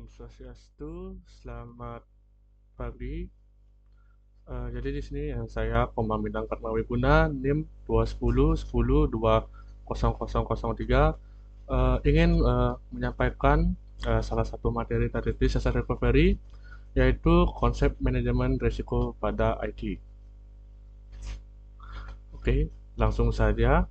Om Swastiastu, selamat pagi. Jadi di sini saya Komang Bintang Karnawiguna, NIM 21010200003 ingin menyampaikan salah satu materi dari disaster recovery, yaitu konsep manajemen risiko pada IT. Oke, langsung saja.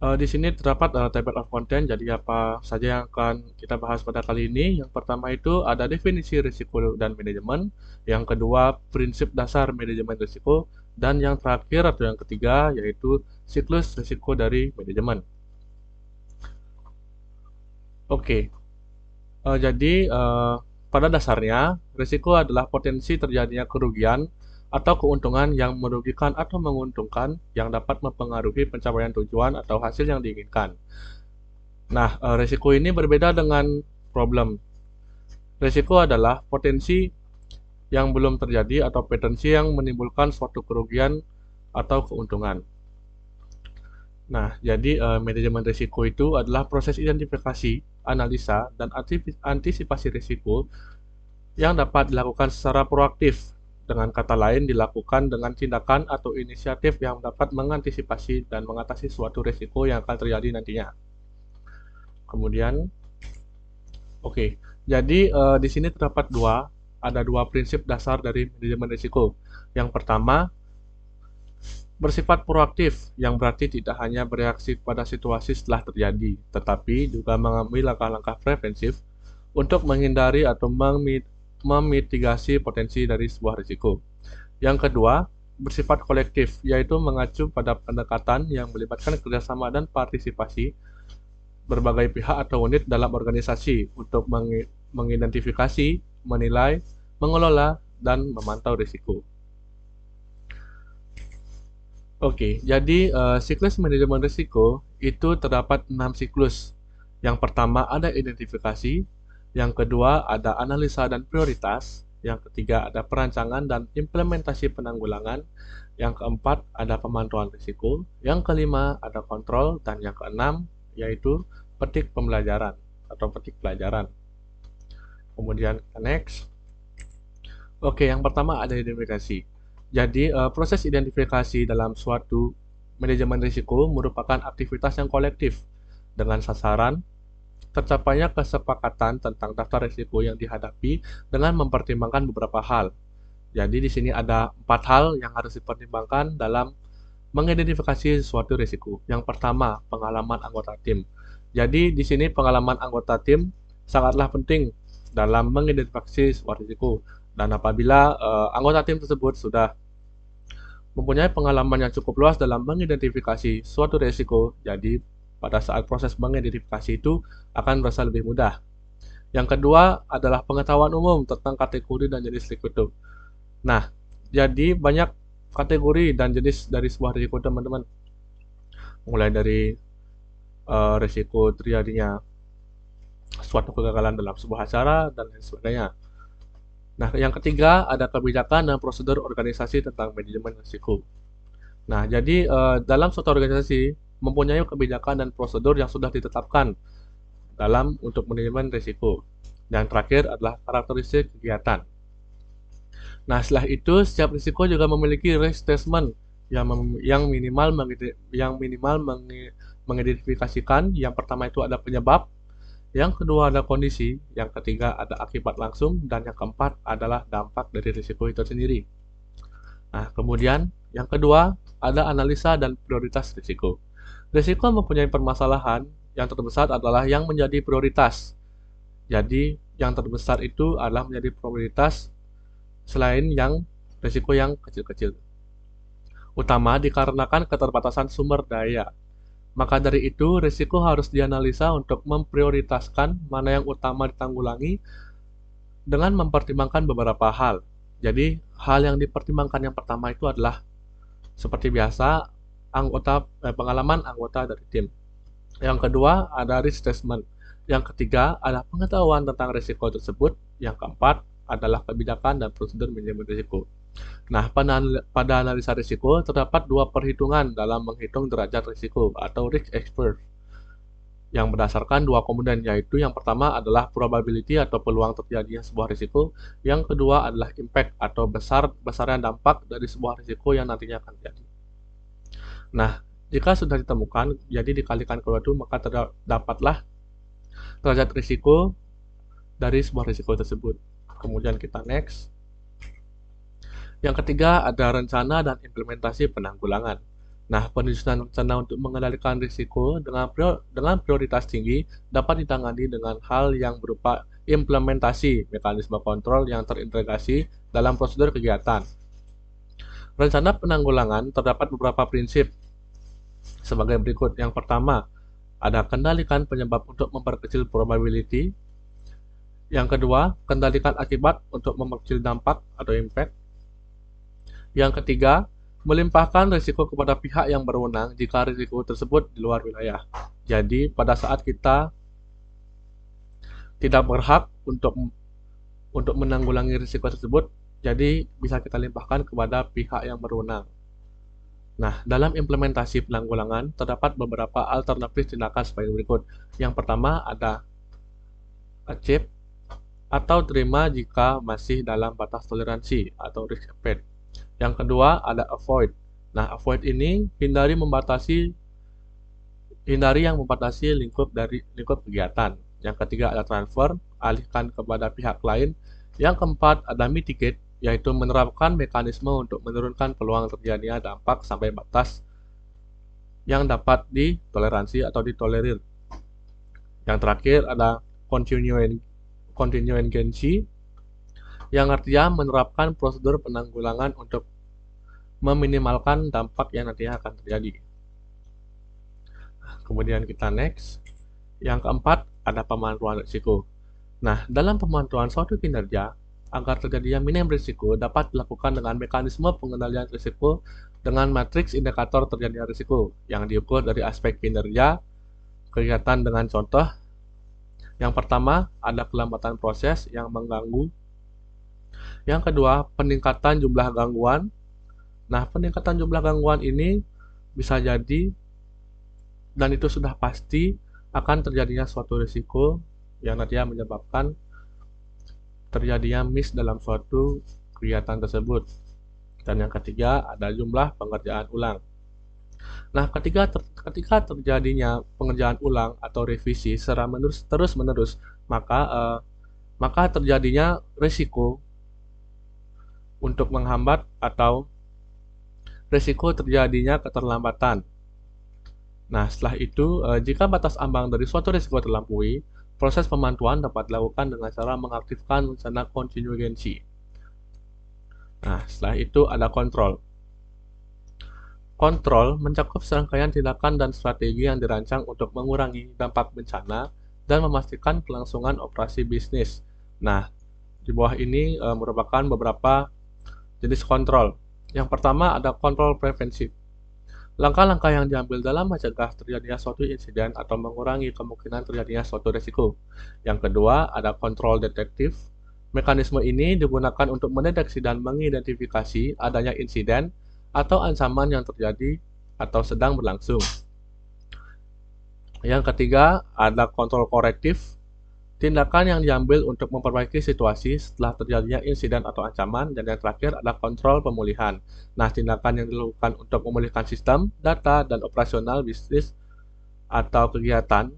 Di sini terdapat table of content, jadi apa saja yang akan kita bahas pada kali ini. Yang pertama itu ada definisi risiko dan manajemen, yang kedua prinsip dasar manajemen risiko, dan yang terakhir atau yang ketiga yaitu siklus risiko dari manajemen. Oke, jadi pada dasarnya risiko adalah potensi terjadinya kerugian atau keuntungan yang merugikan atau menguntungkan yang dapat mempengaruhi pencapaian tujuan atau hasil yang diinginkan. Nah, risiko ini berbeda dengan problem. Risiko adalah potensi yang belum terjadi atau potensi yang menimbulkan suatu kerugian atau keuntungan. Nah, jadi manajemen risiko itu adalah proses identifikasi, analisa, dan antisipasi risiko yang dapat dilakukan secara proaktif. Dengan kata lain, dilakukan dengan tindakan atau inisiatif yang dapat mengantisipasi dan mengatasi suatu risiko yang akan terjadi nantinya. Kemudian, oke, jadi di sini terdapat ada dua prinsip dasar dari manajemen risiko. Yang pertama, bersifat proaktif, yang berarti tidak hanya bereaksi pada situasi setelah terjadi, tetapi juga mengambil langkah-langkah preventif untuk menghindari atau memitigasi potensi dari sebuah risiko. Yang kedua, bersifat kolektif, yaitu mengacu pada pendekatan yang melibatkan kerjasama dan partisipasi berbagai pihak atau unit dalam organisasi untuk mengidentifikasi, menilai, mengelola, dan memantau risiko. Oke, jadi siklus manajemen risiko itu terdapat 6 siklus. Yang pertama ada identifikasi, yang kedua ada analisa dan prioritas, yang ketiga ada perancangan dan implementasi penanggulangan, yang keempat ada pemantauan risiko, yang kelima ada kontrol, dan yang keenam yaitu petik pembelajaran atau petik pelajaran. Kemudian next. Oke, yang pertama ada identifikasi. Jadi, proses identifikasi dalam suatu manajemen risiko merupakan aktivitas yang kolektif dengan sasaran tercapainya kesepakatan tentang daftar risiko yang dihadapi dengan mempertimbangkan beberapa hal. Jadi di sini ada 4 hal yang harus dipertimbangkan dalam mengidentifikasi suatu risiko. Yang pertama, pengalaman anggota tim. Jadi di sini pengalaman anggota tim sangatlah penting dalam mengidentifikasi suatu risiko. Dan apabila anggota tim tersebut sudah mempunyai pengalaman yang cukup luas dalam mengidentifikasi suatu risiko, jadi pada saat proses mengidentifikasi itu akan berasa lebih mudah. Yang kedua adalah pengetahuan umum tentang kategori dan jenis risiko itu. Nah, jadi banyak kategori dan jenis dari sebuah risiko, teman-teman. Mulai dari risiko terjadinya suatu kegagalan dalam sebuah acara dan lain sebagainya. Nah, yang ketiga ada kebijakan dan prosedur organisasi tentang manajemen risiko. Nah, jadi dalam suatu organisasi mempunyai kebijakan dan prosedur yang sudah ditetapkan dalam untuk manajemen risiko. Yang terakhir adalah karakteristik kegiatan. Nah, setelah itu setiap risiko juga memiliki risk assessment yang minimal mengidentifikasikan. Yang pertama itu ada penyebab, yang kedua ada kondisi, yang ketiga ada akibat langsung, dan yang keempat adalah dampak dari risiko itu sendiri. Nah, kemudian yang kedua ada analisa dan prioritas risiko. Risiko mempunyai permasalahan, yang terbesar adalah yang menjadi prioritas. Jadi, yang terbesar itu adalah menjadi prioritas selain yang risiko yang kecil-kecil. Utama dikarenakan keterbatasan sumber daya. Maka dari itu, risiko harus dianalisa untuk memprioritaskan mana yang utama ditanggulangi dengan mempertimbangkan beberapa hal. Jadi, hal yang dipertimbangkan yang pertama itu adalah seperti biasa, pengalaman anggota dari tim. Yang kedua, ada risk assessment. Yang ketiga, ada pengetahuan tentang risiko tersebut. Yang keempat, adalah kebijakan dan prosedur manajemen risiko. Nah, pada analisa risiko terdapat dua perhitungan dalam menghitung derajat risiko atau risk expert. yang berdasarkan dua komponen, yaitu yang pertama adalah probability atau peluang terjadinya sebuah risiko, yang kedua adalah impact atau besarnya dampak dari sebuah risiko yang nantinya akan terjadi. Nah, jika sudah ditemukan, jadi dikalikan kedua itu, maka terdapatlah derajat risiko dari sebuah risiko tersebut. Kemudian kita next. Yang ketiga ada rencana dan implementasi penanggulangan. Nah, penyusunan rencana untuk mengendalikan risiko dengan prioritas tinggi dapat ditangani dengan hal yang berupa implementasi mekanisme kontrol yang terintegrasi dalam prosedur kegiatan. Rencana penanggulangan terdapat beberapa prinsip sebagai berikut. Yang pertama, ada kendalikan penyebab untuk memperkecil probability. Yang kedua, kendalikan akibat untuk memperkecil dampak atau impact. Yang ketiga, melimpahkan risiko kepada pihak yang berwenang jika risiko tersebut di luar wilayah. Jadi, pada saat kita tidak berhak untuk menanggulangi risiko tersebut, jadi bisa kita limpahkan kepada pihak yang berwenang. Nah, dalam implementasi penanggulangan, terdapat beberapa alternatif tindakan sebagai berikut. Yang pertama ada achieve atau terima jika masih dalam batas toleransi atau risk appetite. Yang kedua ada avoid. Nah, avoid ini hindari yang membatasi lingkup kegiatan. Yang ketiga ada transfer, alihkan kepada pihak lain. Yang keempat ada mitigate, yaitu menerapkan mekanisme untuk menurunkan peluang terjadinya dampak sampai batas yang dapat ditoleransi atau ditolerir. Yang terakhir ada contingency, yang artinya menerapkan prosedur penanggulangan untuk meminimalkan dampak yang nantinya akan terjadi. Kemudian kita next. Yang keempat, ada pemantauan risiko. Nah, dalam pemantauan suatu kinerja, agar terjadinya minim risiko dapat dilakukan dengan mekanisme pengendalian risiko dengan matriks indikator terjadinya risiko yang diukur dari aspek kinerja kegiatan dengan contoh. Yang pertama, ada kelambatan proses yang mengganggu. Yang kedua, peningkatan jumlah gangguan. Nah, peningkatan jumlah gangguan ini bisa jadi dan itu sudah pasti akan terjadinya suatu risiko yang nantinya menyebabkan terjadinya miss dalam suatu kegiatan tersebut. Dan yang ketiga, ada jumlah pengerjaan ulang. Nah, ketika terjadinya pengerjaan ulang atau revisi secara terus-menerus, maka terjadinya risiko untuk menghambat atau risiko terjadinya keterlambatan. Nah, setelah itu, jika batas ambang dari suatu risiko terlampaui, proses pemantauan dapat dilakukan dengan cara mengaktifkan rencana kontingensi. Nah, setelah itu ada kontrol. Kontrol mencakup serangkaian tindakan dan strategi yang dirancang untuk mengurangi dampak bencana dan memastikan kelangsungan operasi bisnis. Nah, di bawah ini merupakan beberapa jenis kontrol. Yang pertama ada kontrol preventif. Langkah-langkah yang diambil dalam mencegah terjadinya suatu insiden atau mengurangi kemungkinan terjadinya suatu risiko. Yang kedua ada kontrol detektif. Mekanisme ini digunakan untuk mendeteksi dan mengidentifikasi adanya insiden atau ancaman yang terjadi atau sedang berlangsung. Yang ketiga ada kontrol korektif. Tindakan yang diambil untuk memperbaiki situasi setelah terjadinya insiden atau ancaman. Dan yang terakhir adalah kontrol pemulihan. Nah, tindakan yang dilakukan untuk memulihkan sistem, data, dan operasional bisnis atau kegiatan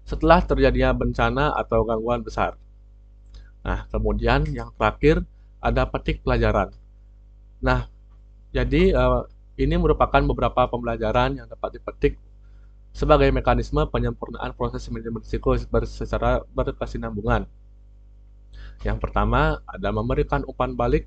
setelah terjadinya bencana atau gangguan besar. Nah, kemudian yang terakhir ada petik pelajaran. Nah, jadi ini merupakan beberapa pembelajaran yang dapat dipetik sebagai mekanisme penyempurnaan proses manajemen risiko secara berkesinambungan. Yang pertama, ada memberikan umpan balik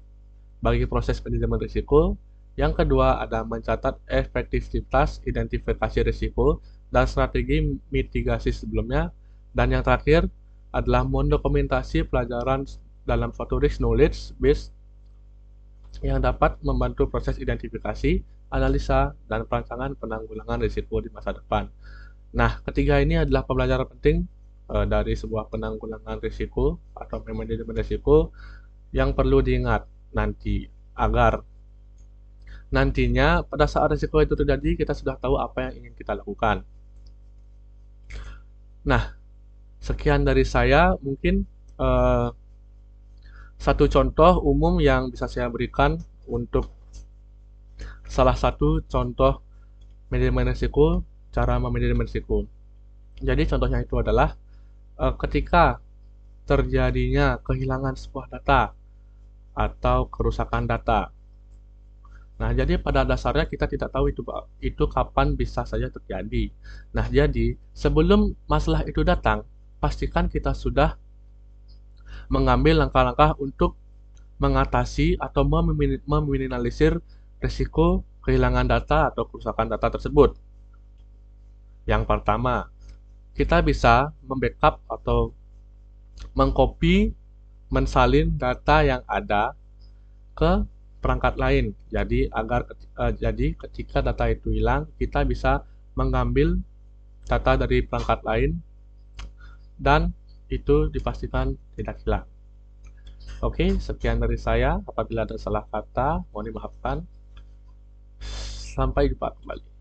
bagi proses manajemen risiko. Yang kedua, ada mencatat efektivitas identifikasi risiko dan strategi mitigasi sebelumnya. Dan yang terakhir adalah mendokumentasi pelajaran dalam suatu risk knowledge base yang dapat membantu proses identifikasi, analisa, dan perancangan penanggulangan risiko di masa depan. Nah, ketiga ini adalah pembelajaran penting dari sebuah penanggulangan risiko atau manajemen risiko yang perlu diingat nanti agar nantinya pada saat risiko itu terjadi kita sudah tahu apa yang ingin kita lakukan. Nah, sekian dari saya. Mungkin satu contoh umum yang bisa saya berikan untuk salah satu contoh manajemen risiko, cara memanajemen risiko. Jadi contohnya itu adalah ketika terjadinya kehilangan sebuah data atau kerusakan data. Nah, jadi pada dasarnya kita tidak tahu itu kapan bisa saja terjadi. Nah, jadi sebelum masalah itu datang, pastikan kita sudah mengambil langkah-langkah untuk mengatasi atau meminimalisir risiko kehilangan data atau kerusakan data tersebut. Yang pertama, kita bisa membackup atau mengcopy, mensalin data yang ada ke perangkat lain. Jadi ketika data itu hilang, kita bisa mengambil data dari perangkat lain dan itu dipastikan tidak hilang. Oke, sekian dari saya. Apabila ada salah kata, mohon dimaafkan. Sampai jumpa kembali.